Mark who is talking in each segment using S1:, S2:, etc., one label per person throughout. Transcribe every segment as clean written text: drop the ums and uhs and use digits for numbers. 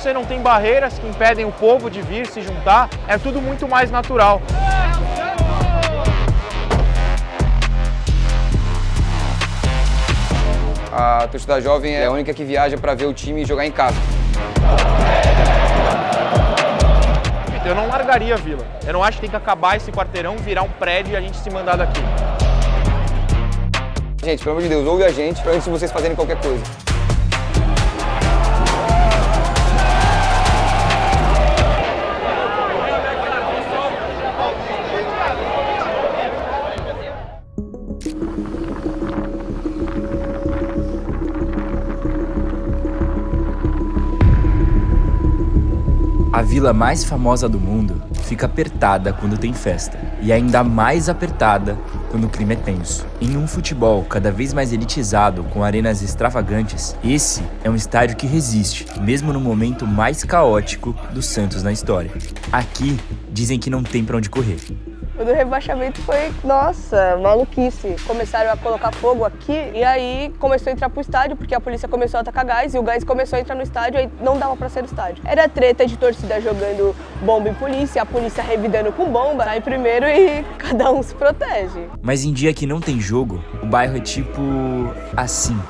S1: você não tem barreiras que impedem o povo de vir se juntar, é tudo muito mais natural.
S2: A torcida jovem é a única que viaja para ver o time jogar em casa.
S1: Eu não largaria a Vila. Eu não acho que tem que acabar esse quarteirão, virar um prédio e a gente se mandar daqui.
S2: Gente, pelo amor de Deus, ouve a gente antes de vocês fazerem qualquer coisa.
S3: A vila mais famosa do mundo fica apertada quando tem festa, e ainda mais apertada quando o clima é tenso. Em um futebol cada vez mais elitizado, com arenas extravagantes, esse é um estádio que resiste, mesmo no momento mais caótico do Santos na história. Aqui, dizem que não tem pra onde correr.
S4: O do rebaixamento foi, nossa, maluquice. Começaram a colocar fogo aqui e aí começou a entrar pro estádio, porque a polícia começou a atacar gás e o gás começou a entrar no estádio, aí não dava pra sair do estádio. Era treta de torcida jogando bomba em polícia, a polícia revidando com bomba, sai primeiro e cada um se protege.
S3: Mas em dia que não tem jogo, o bairro é tipo assim.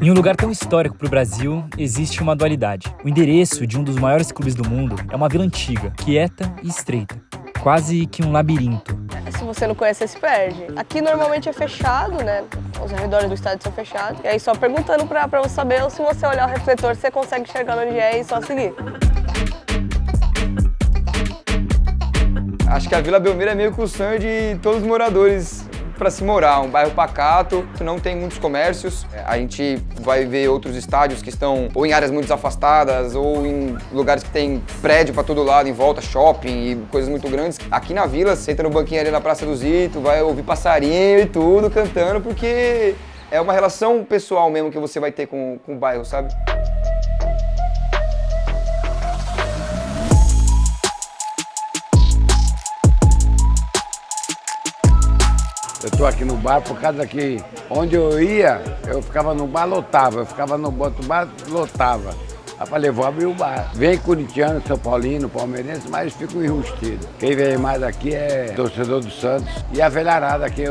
S3: Em um lugar tão histórico para o Brasil, existe uma dualidade. O endereço de um dos maiores clubes do mundo é uma vila antiga, quieta e estreita. Quase que um labirinto.
S4: Se você não conhece, você se perde. Aqui normalmente é fechado, né? Os arredores do estádio são fechados. E aí só perguntando pra você saber, ou se você olhar o refletor, você consegue enxergar onde é e só seguir.
S2: Acho que a Vila Belmiro é meio que o sonho de todos os moradores para se morar, um bairro pacato, não tem muitos comércios. A gente vai ver outros estádios que estão ou em áreas muito afastadas ou em lugares que tem prédio para todo lado, em volta, shopping e coisas muito grandes. Aqui na Vila, você entra no banquinho ali na Praça do Zito, vai ouvir passarinho e tudo cantando, porque é uma relação pessoal mesmo que você vai ter com o bairro, sabe?
S5: Eu tô aqui no bar por causa que onde eu ia, eu ficava no bar, lotava. Eu ficava no outro bar, lotava. Aí falei, vou abrir o bar. Vem corintiano, São Paulino, palmeirense, mas fico enrustido. Quem vem mais aqui é torcedor do Santos e a velharada aqui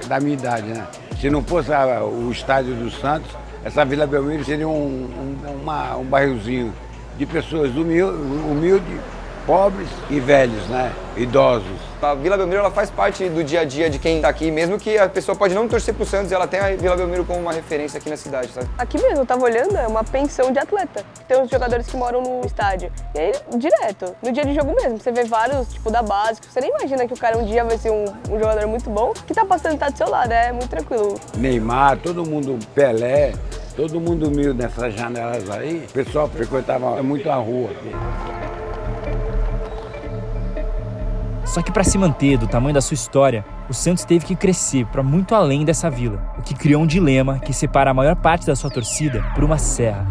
S5: da minha idade, né? Se não fosse o estádio do Santos, essa Vila Belmiro seria um bairrozinho de pessoas humildes, pobres e velhos, né? Idosos.
S2: A Vila Belmiro ela faz parte do dia a dia de quem tá aqui, mesmo que a pessoa pode não torcer pro Santos, ela tem a Vila Belmiro como uma referência aqui na cidade, sabe?
S4: Aqui mesmo, eu tava olhando, é uma pensão de atleta. Tem uns jogadores que moram no estádio. E aí, direto, no dia de jogo mesmo, você vê vários, tipo, da base, você nem imagina que o cara um dia vai ser um jogador muito bom, que tá passando e tá do seu lado, é muito tranquilo.
S5: Neymar, todo mundo, Pelé, todo mundo humilde nessas janelas aí. O pessoal frequentava muito a rua aqui.
S3: Só que para se manter do tamanho da sua história, o Santos teve que crescer para muito além dessa vila, o que criou um dilema que separa a maior parte da sua torcida por uma serra.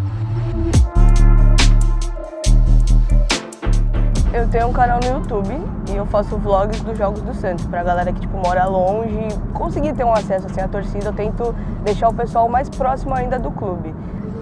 S4: Eu tenho um canal no YouTube e eu faço vlogs dos jogos do Santos, pra galera que tipo, mora longe conseguir ter um acesso assim, à torcida. Eu tento deixar o pessoal mais próximo ainda do clube.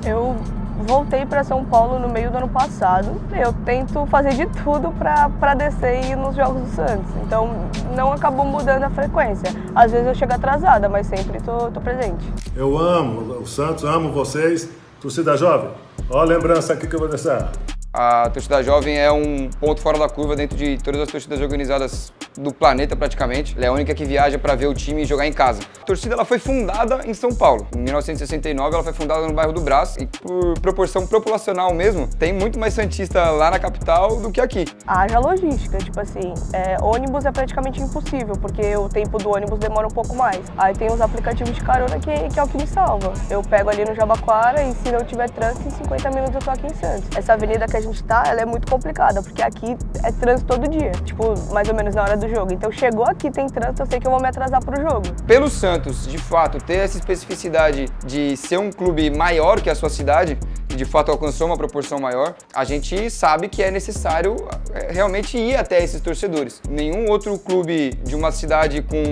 S4: Eu voltei para São Paulo no meio do ano passado. Eu tento fazer de tudo para descer e ir nos jogos do Santos. Então não acabou mudando a frequência. Às vezes eu chego atrasada, mas sempre tô presente.
S6: Eu amo o Santos, amo vocês. Torcida jovem, ó a lembrança aqui que eu vou deixar.
S2: A torcida jovem é um ponto fora da curva dentro de todas as torcidas organizadas do planeta praticamente. Ela é a única que viaja para ver o time jogar em casa. A torcida ela foi fundada em São Paulo. Em 1969 ela foi fundada no bairro do Brás e por proporção populacional mesmo, tem muito mais santista lá na capital do que aqui.
S4: Haja logística, tipo assim, ônibus é praticamente impossível, porque o tempo do ônibus demora um pouco mais. Aí tem os aplicativos de carona que é o que me salva. Eu pego ali no Jabaquara e se não tiver trânsito, em 50 minutos eu tô aqui em Santos. Essa avenida que a gente tá, ela é muito complicada, porque aqui é trânsito todo dia, tipo, mais ou menos na hora do jogo. Então chegou aqui, tem trânsito, eu sei que eu vou me atrasar pro jogo.
S2: Pelo Santos, de fato, ter essa especificidade de ser um clube maior que a sua cidade, e de de fato alcançou uma proporção maior, a gente sabe que é necessário realmente ir até esses torcedores. Nenhum outro clube de uma cidade com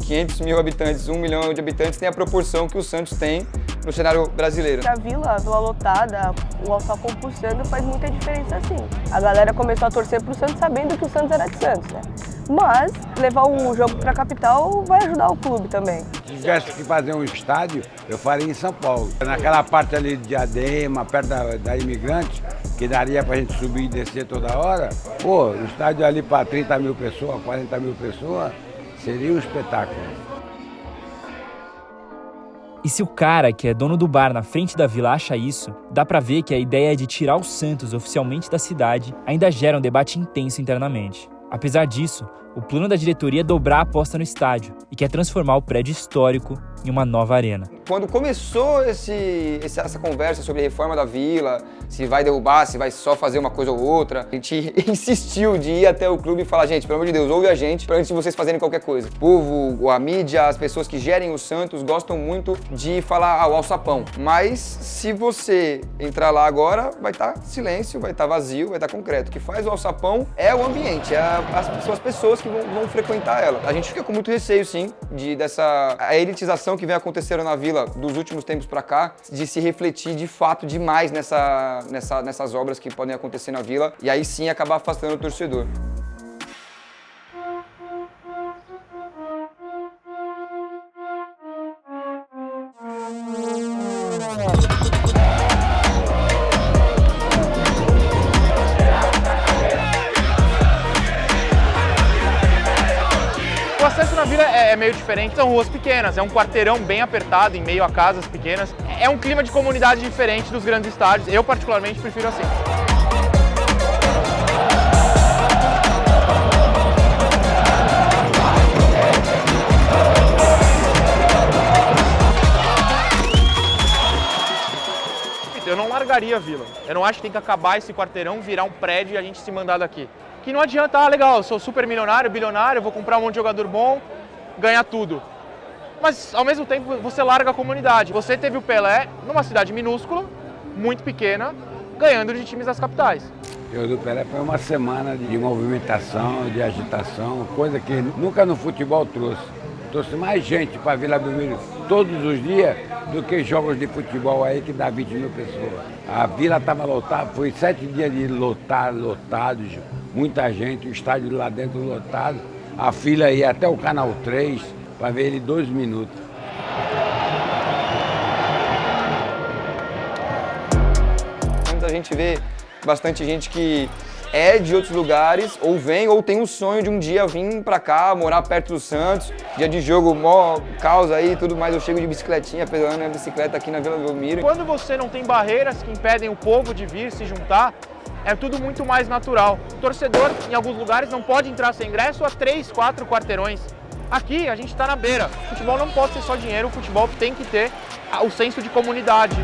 S2: 500 mil habitantes, 1 milhão de habitantes, tem a proporção que o Santos tem no cenário brasileiro.
S4: A Vila lotada, o Alçapão pulsando faz muita diferença sim. A galera começou a torcer pro Santos sabendo que o Santos era de Santos, né? Mas levar o jogo pra capital vai ajudar o clube também.
S5: Se tivesse que fazer um estádio, eu faria em São Paulo. Naquela parte ali de Diadema, perto da Imigrante, que daria pra gente subir e descer toda hora, pô, o estádio ali para 30 mil pessoas, 40 mil pessoas, seria um espetáculo.
S3: E se o cara que é dono do bar na frente da vila acha isso, dá pra ver que a ideia de tirar o Santos oficialmente da cidade ainda gera um debate intenso internamente. Apesar disso, o plano da diretoria é dobrar a aposta no estádio e quer transformar o prédio histórico em uma nova arena.
S2: Quando começou essa conversa sobre a reforma da Vila, se vai derrubar, se vai só fazer uma coisa ou outra, a gente insistiu de ir até o clube e falar, gente, pelo amor de Deus, ouve a gente antes de vocês fazerem qualquer coisa. O povo, a mídia, as pessoas que gerem o Santos gostam muito de falar o alçapão. Mas se você entrar lá agora, vai estar silêncio, vai estar vazio, vai estar concreto. O que faz o alçapão é o ambiente, são as pessoas que vão frequentar ela. A gente fica com muito receio, sim, dessa elitização que vem acontecendo na Vila dos últimos tempos pra cá, de se refletir de fato demais nessas obras que podem acontecer na Vila e aí sim acabar afastando o torcedor.
S1: O acesso na Vila é meio diferente, são ruas pequenas, é um quarteirão bem apertado em meio a casas pequenas. É um clima de comunidade diferente dos grandes estádios, eu particularmente prefiro assim. Eu não largaria a Vila, eu não acho que tem que acabar esse quarteirão, virar um prédio e a gente se mandar daqui. Que não adianta, legal, eu sou super milionário, bilionário, vou comprar um monte de jogador bom, ganhar tudo. Mas, ao mesmo tempo, você larga a comunidade. Você teve o Pelé numa cidade minúscula, muito pequena, ganhando de times das capitais.
S5: O do Pelé foi uma semana de movimentação, de agitação, coisa que nunca no futebol trouxe. Trouxe mais gente para Vila Belmiro todos os dias do que jogos de futebol aí que dá 20 mil pessoas. A Vila estava lotada, foi 7 dias de lotados, muita gente, o estádio lá dentro lotado. A fila ia até o Canal 3 para ver ele 2 minutos.
S2: A gente vê bastante gente que é de outros lugares, ou vem, ou tem um sonho de um dia vir pra cá, morar perto do Santos. Dia de jogo, mó causa aí e tudo mais, eu chego de bicicletinha, pedalando minha bicicleta aqui na Vila Belmiro.
S1: Quando você não tem barreiras que impedem o povo de vir se juntar, é tudo muito mais natural. O torcedor, em alguns lugares, não pode entrar sem ingresso a 3, 4 quarteirões. Aqui, a gente está na beira. O futebol não pode ser só dinheiro, o futebol tem que ter o senso de comunidade.